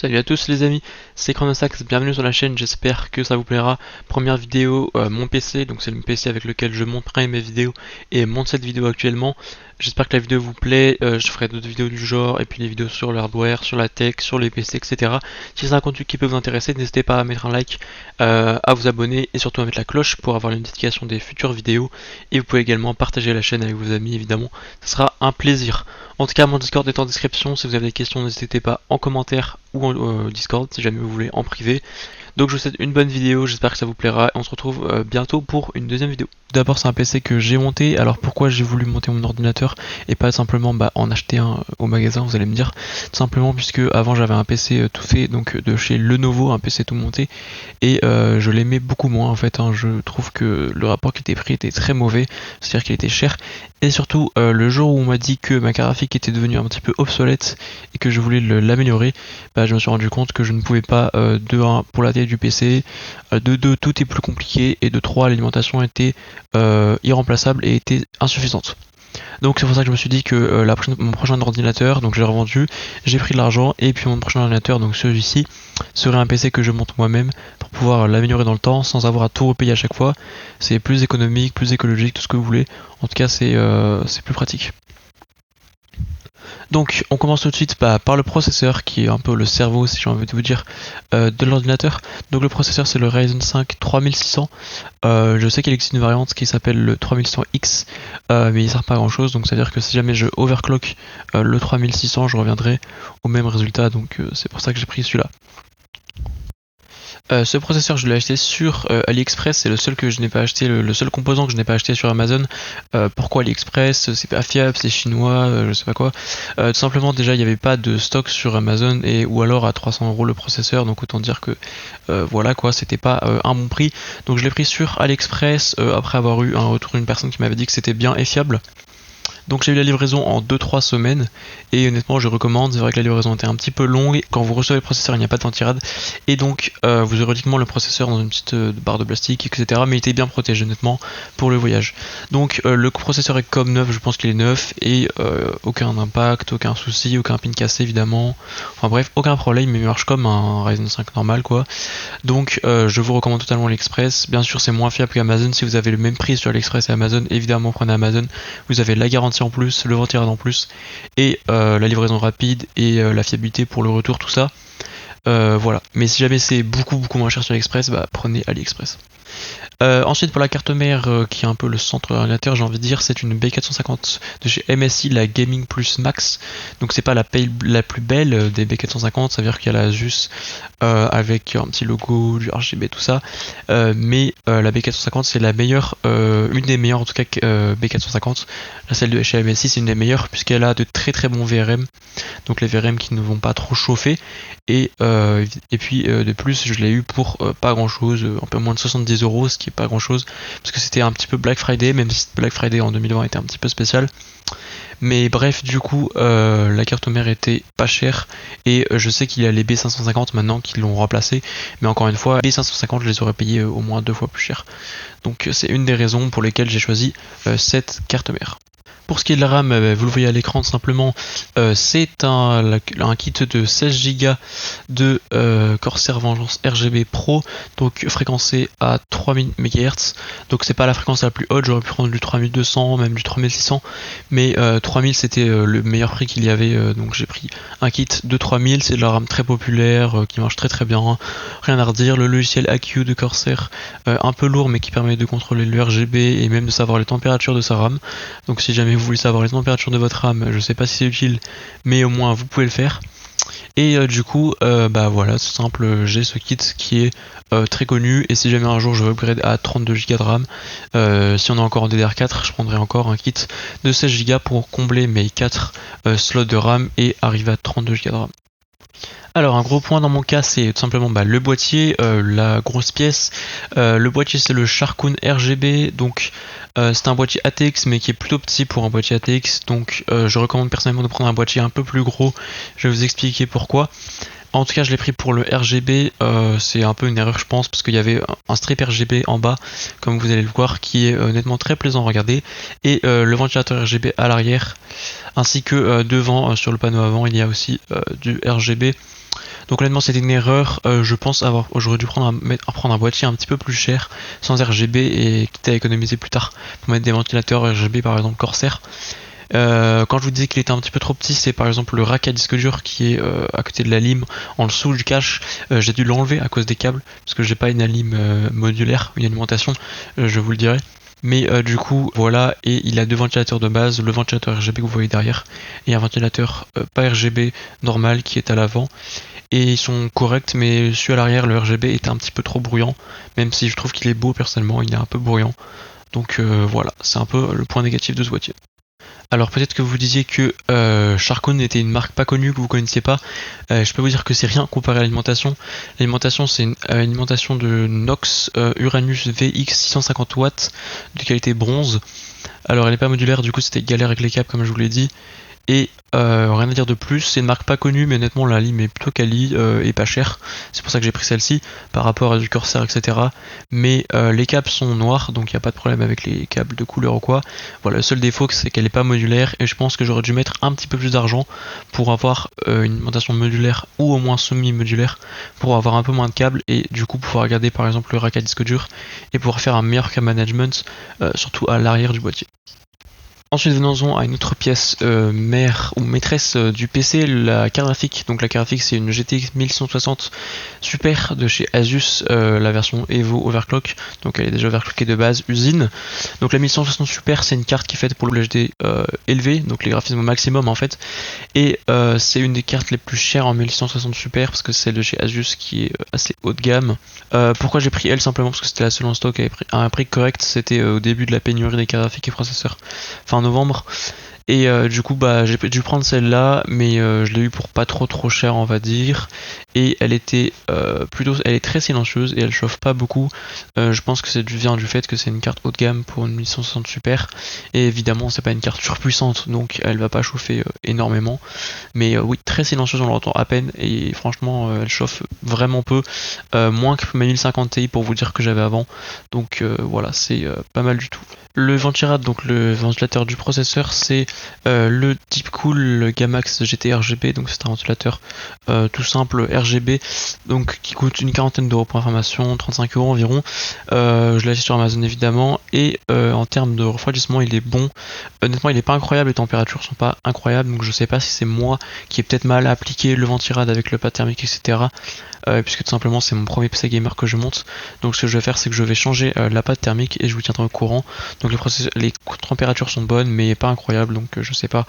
Salut à tous les amis, c'est Chronosax, bienvenue sur la chaîne, j'espère que ça vous plaira. Première vidéo, mon PC, donc c'est le PC avec lequel je monterai mes vidéos et monte cette vidéo actuellement. J'espère que la vidéo vous plaît, je ferai d'autres vidéos du genre et puis des vidéos sur le hardware, sur la tech, sur les PC, etc. Si c'est un contenu qui peut vous intéresser, n'hésitez pas à mettre un like, à vous abonner et surtout à mettre la cloche pour avoir une notification des futures vidéos. Et vous pouvez également partager la chaîne avec vos amis évidemment, ce sera un plaisir. En tout cas, mon Discord est en description. Si vous avez des questions, n'hésitez pas en commentaire ou en Discord si jamais vous voulez en privé. Donc je vous souhaite une bonne vidéo, j'espère que ça vous plaira. On se retrouve bientôt pour une deuxième vidéo. D'abord, c'est un PC que j'ai monté. Alors pourquoi j'ai voulu monter mon ordinateur et pas simplement en acheter un au magasin, vous allez me dire. Tout simplement puisque avant j'avais un PC tout fait, donc de chez Lenovo, un PC tout monté, et je l'aimais beaucoup moins en fait. Je trouve que le rapport qualité-prix était très mauvais, c'est-à-dire qu'il était cher. Et surtout, le jour où on m'a dit que ma carte graphique était devenue un petit peu obsolète et que je voulais l'améliorer, je me suis rendu compte que je ne pouvais pas, de 1 pour la taille du PC, de 2 tout est plus compliqué, et de 3 l'alimentation était irremplaçable et était insuffisante. Donc c'est pour ça que je me suis dit que mon prochain ordinateur, donc je l'ai revendu, j'ai pris de l'argent, et puis mon prochain ordinateur, donc celui-ci, serait un PC que je monte moi-même pour pouvoir l'améliorer dans le temps sans avoir à tout repayer à chaque fois. C'est plus économique, plus écologique, tout ce que vous voulez. En tout cas c'est plus pratique. Donc on commence tout de suite par le processeur qui est un peu le cerveau, si j'ai envie de vous dire, de l'ordinateur. Donc le processeur, c'est le Ryzen 5 3600. Je sais qu'il existe une variante qui s'appelle le 3600X, mais il sert pas à grand chose, donc c'est à dire que si jamais je overclock le 3600, je reviendrai au même résultat, donc c'est pour ça que j'ai pris celui-là. Ce processeur, je l'ai acheté sur AliExpress, c'est le seul que je n'ai pas acheté, le seul composant que je n'ai pas acheté sur Amazon. Pourquoi AliExpress? C'est pas fiable, c'est chinois, je sais pas quoi. Tout simplement, déjà il n'y avait pas de stock sur Amazon, ou alors à 300 € le processeur, donc autant dire que voilà quoi, c'était pas un bon prix. Donc je l'ai pris sur AliExpress après avoir eu un retour d'une personne qui m'avait dit que c'était bien et fiable. Donc j'ai eu la livraison en 2-3 semaines, et honnêtement je recommande. C'est vrai que la livraison était un petit peu longue, quand vous recevez le processeur il n'y a pas de ventirad, et donc vous aurez uniquement le processeur dans une petite barre de plastique, etc. Mais il était bien protégé honnêtement pour le voyage. Donc le processeur est comme neuf, je pense qu'il est neuf, et aucun impact, aucun souci, aucun pin cassé évidemment. Enfin bref, aucun problème, mais il marche comme un Ryzen 5 normal quoi. Donc je vous recommande totalement l'Express. Bien sûr c'est moins fiable qu'Amazon. Si vous avez le même prix sur l'Express et Amazon, évidemment prenez Amazon. Vous avez la garantie en plus, le ventirad en plus, et la livraison rapide, et la fiabilité pour le retour, tout ça. Voilà. Mais si jamais c'est beaucoup moins cher sur AliExpress, prenez AliExpress. Ensuite, pour la carte mère, qui est un peu le centre de l'ordinateur, j'ai envie de dire, c'est une B450 de chez MSI, la Gaming Plus Max. Donc c'est pas la plus belle des B450, ça veut dire qu'il y a la Asus avec un petit logo, du RGB, tout ça. Mais la B450 c'est la meilleure, une des meilleures en tout cas B450. La celle de chez MSI c'est une des meilleures puisqu'elle a de très bons VRM. Donc les VRM qui ne vont pas trop chauffer. Et puis de plus je l'ai eu pour pas grand chose, un peu moins de 70 €, ce qui est pas grand chose parce que c'était un petit peu Black Friday, même si Black Friday en 2020 était un petit peu spécial. Mais bref, du coup la carte mère était pas chère, et je sais qu'il y a les B550 maintenant qui l'ont remplacé, mais encore une fois, B550 je les aurais payés au moins 2 fois plus cher. Donc c'est une des raisons pour lesquelles j'ai choisi cette carte mère. Pour ce qui est de la RAM, vous le voyez à l'écran simplement, c'est un kit de 16 Go de Corsair Vengeance RGB Pro, donc fréquencé à 3000 MHz. Donc c'est pas la fréquence la plus haute, j'aurais pu prendre du 3200, même du 3600, mais 3000 c'était le meilleur prix qu'il y avait, donc j'ai pris un kit de 3000. C'est de la RAM très populaire, qui marche très bien, rien à redire. Le logiciel AQ de Corsair, un peu lourd mais qui permet de contrôler le RGB et même de savoir les températures de sa RAM. Donc si jamais vous voulez savoir les températures de votre RAM, je sais pas si c'est utile, mais au moins vous pouvez le faire. Et du coup, voilà, c'est simple, j'ai ce kit qui est très connu, et si jamais un jour je veux upgrade à 32 Go de RAM, si on a encore en DDR4, je prendrai encore un kit de 16 Go pour combler mes 4 slots de RAM et arriver à 32 Go de RAM. Alors un gros point dans mon cas, c'est tout simplement le boîtier, la grosse pièce. Le boîtier c'est le Sharkoon RGB, donc c'est un boîtier ATX mais qui est plutôt petit pour un boîtier ATX, donc je recommande personnellement de prendre un boîtier un peu plus gros. Je vais vous expliquer pourquoi. En tout cas je l'ai pris pour le RGB, c'est un peu une erreur je pense, parce qu'il y avait un strip RGB en bas, comme vous allez le voir, qui est honnêtement très plaisant à regarder, et le ventilateur RGB à l'arrière, ainsi que devant sur le panneau avant il y a aussi du RGB. Donc honnêtement c'était une erreur, je pense j'aurais dû prendre un boîtier un petit peu plus cher, sans RGB et quitte à économiser plus tard pour mettre des ventilateurs RGB par exemple Corsair. Quand je vous disais qu'il était un petit peu trop petit, c'est par exemple le rack à disque dur qui est à côté de la lime en dessous du cache. J'ai dû l'enlever à cause des câbles parce que j'ai pas une lime modulaire, une alimentation, je vous le dirai. Mais du coup voilà, et il a deux ventilateurs de base, le ventilateur RGB que vous voyez derrière et un ventilateur pas RGB normal qui est à l'avant. Et ils sont corrects, mais celui à l'arrière, le RGB est un petit peu trop bruyant, même si je trouve qu'il est beau personnellement, il est un peu bruyant. Donc voilà, c'est un peu le point négatif de ce boîtier. Alors peut-être que vous disiez que Charcone était une marque pas connue, que vous connaissiez pas. Je peux vous dire que c'est rien comparé à l'alimentation. L'alimentation c'est une alimentation de Nox Uranus VX 650 watts de qualité bronze. Alors elle est pas modulaire, du coup c'était galère avec les câbles comme je vous l'ai dit. Et rien à dire de plus, c'est une marque pas connue, mais honnêtement la lime est plutôt quali et pas chère. C'est pour ça que j'ai pris celle-ci par rapport à du Corsair, etc. Mais les câbles sont noirs, donc il n'y a pas de problème avec les câbles de couleur ou quoi. Voilà, le seul défaut c'est qu'elle est pas modulaire et je pense que j'aurais dû mettre un petit peu plus d'argent pour avoir une alimentation modulaire ou au moins semi-modulaire pour avoir un peu moins de câbles et du coup pouvoir regarder par exemple le rack à disque dur et pouvoir faire un meilleur câble management, surtout à l'arrière du boîtier. Ensuite venons-en à une autre pièce mère ou maîtresse du PC, la carte graphique. Donc la carte graphique c'est une GTX 1160 Super de chez Asus, la version Evo Overclock, donc elle est déjà overclockée de base usine. Donc la 1160 Super c'est une carte qui est faite pour le HD élevé, donc les graphismes au maximum en fait. Et c'est une des cartes les plus chères en 1160 Super parce que c'est celle de chez Asus qui est assez haut de gamme. Pourquoi j'ai pris elle? Simplement parce que c'était la seule en stock à un prix correct, c'était au début de la pénurie des cartes graphiques et processeurs. Fin novembre, et du coup j'ai dû prendre celle-là, mais je l'ai eu pour pas trop cher on va dire, et elle était elle est très silencieuse et elle chauffe pas beaucoup. Je pense que vient du fait que c'est une carte haut de gamme pour une 1160 Super, et évidemment c'est pas une carte surpuissante donc elle va pas chauffer énormément, mais oui très silencieuse, on l'entend à peine et franchement elle chauffe vraiment peu, moins que ma 1050 Ti pour vous dire que j'avais avant, donc voilà c'est pas mal du tout. Le ventirad, donc le ventilateur du processeur, c'est le Deepcool Gamax GT RGB, donc c'est un ventilateur tout simple RGB, donc qui coûte une quarantaine d'euros pour information, 35 € environ. Je l'ai acheté sur Amazon évidemment, et en termes de refroidissement il est bon. Honnêtement il est pas incroyable, les températures sont pas incroyables, donc je sais pas si c'est moi qui ai peut-être mal appliqué le ventirad avec le pad thermique, etc. Puisque tout simplement c'est mon premier PC gamer que je monte, donc ce que je vais faire c'est que je vais changer la pâte thermique et je vous tiendrai au courant. Donc les températures sont bonnes mais pas incroyables, donc je sais pas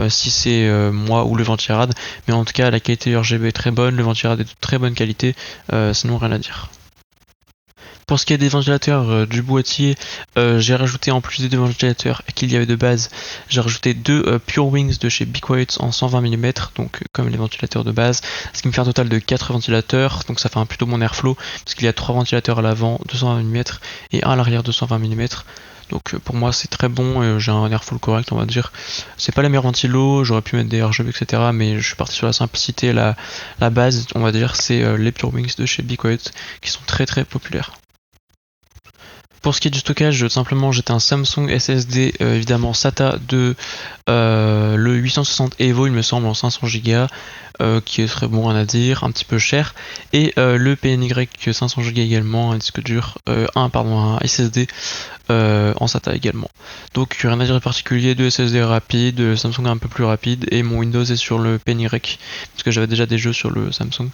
si c'est moi ou le ventirad, mais en tout cas la qualité RGB est très bonne, le ventirad est de très bonne qualité, sinon rien à dire. Pour ce qui est des ventilateurs du boîtier, j'ai rajouté en plus des deux ventilateurs qu'il y avait de base, j'ai rajouté deux Pure Wings de chez Be Quiet en 120 mm, donc comme les ventilateurs de base, ce qui me fait un total de 4 ventilateurs, donc ça fait un plutôt bon airflow, parce qu'il y a 3 ventilateurs à l'avant 220 mm et un à l'arrière 220 mm. Donc pour moi c'est très bon, j'ai un airflow correct on va dire. C'est pas la meilleure ventilo, j'aurais pu mettre des RGB etc, mais je suis parti sur la simplicité, la base on va dire, c'est les Pure Wings de chez Be Quiet qui sont très populaires. Pour ce qui est du stockage, simplement j'étais un Samsung SSD évidemment SATA de le 860 Evo il me semble en 500 Go, qui est très bon à dire, un petit peu cher, et le PNY 500 Go également, un disque dur, un SSD en SATA également. Donc rien à dire de particulier, deux SSD rapides, Samsung un peu plus rapide, et mon Windows est sur le PNY parce que j'avais déjà des jeux sur le Samsung.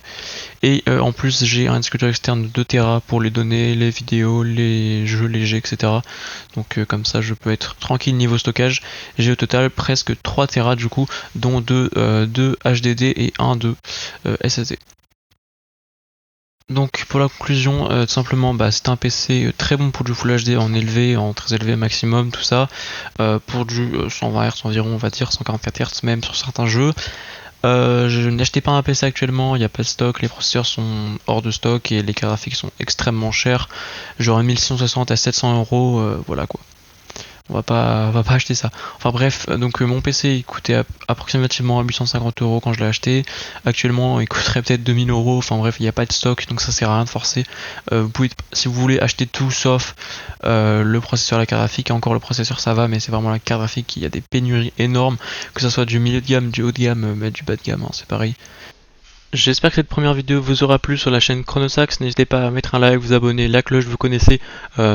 Et en plus j'ai un disque dur externe de 2 Tera pour les données, les vidéos, les jeux légers, etc. Donc comme ça je peux être tranquille niveau stockage. J'ai au total presque 3 Tera du coup, dont 2 HDD et 1 de SSD. Donc pour la conclusion, tout simplement c'est un PC très bon pour du Full HD en élevé, en très élevé maximum, tout ça, pour du 120 Hz environ on va dire, 144 Hz même sur certains jeux. Je n'achetais pas un PC actuellement, il n'y a pas de stock, les processeurs sont hors de stock et les cartes graphiques sont extrêmement chers, genre 1660 à 700 €, voilà quoi. On va pas acheter ça. Enfin bref, donc mon PC il coûtait approximativement 850 € quand je l'ai acheté. Actuellement il coûterait peut-être 2000 €. Enfin bref, il n'y a pas de stock donc ça sert à rien de forcer. Vous pouvez, si vous voulez, acheter tout sauf le processeur, la carte graphique. Et encore le processeur ça va, mais c'est vraiment la carte graphique qui a des pénuries énormes, que ce soit du milieu de gamme, du haut de gamme, mais du bas de gamme, hein, c'est pareil. J'espère que cette première vidéo vous aura plu sur la chaîne Chronosax. N'hésitez pas à mettre un like, vous abonner, la cloche, vous connaissez.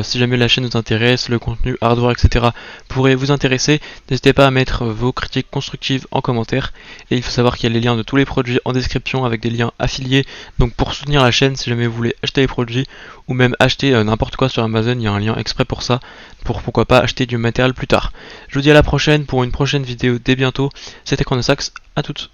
Si jamais la chaîne vous intéresse, le contenu hardware, etc. pourrait vous intéresser. N'hésitez pas à mettre vos critiques constructives en commentaire. Et il faut savoir qu'il y a les liens de tous les produits en description avec des liens affiliés. Donc pour soutenir la chaîne, si jamais vous voulez acheter les produits ou même acheter n'importe quoi sur Amazon, il y a un lien exprès pour ça. Pour pourquoi pas acheter du matériel plus tard. Je vous dis à la prochaine pour une prochaine vidéo dès bientôt. C'était Chronosax, à toutes.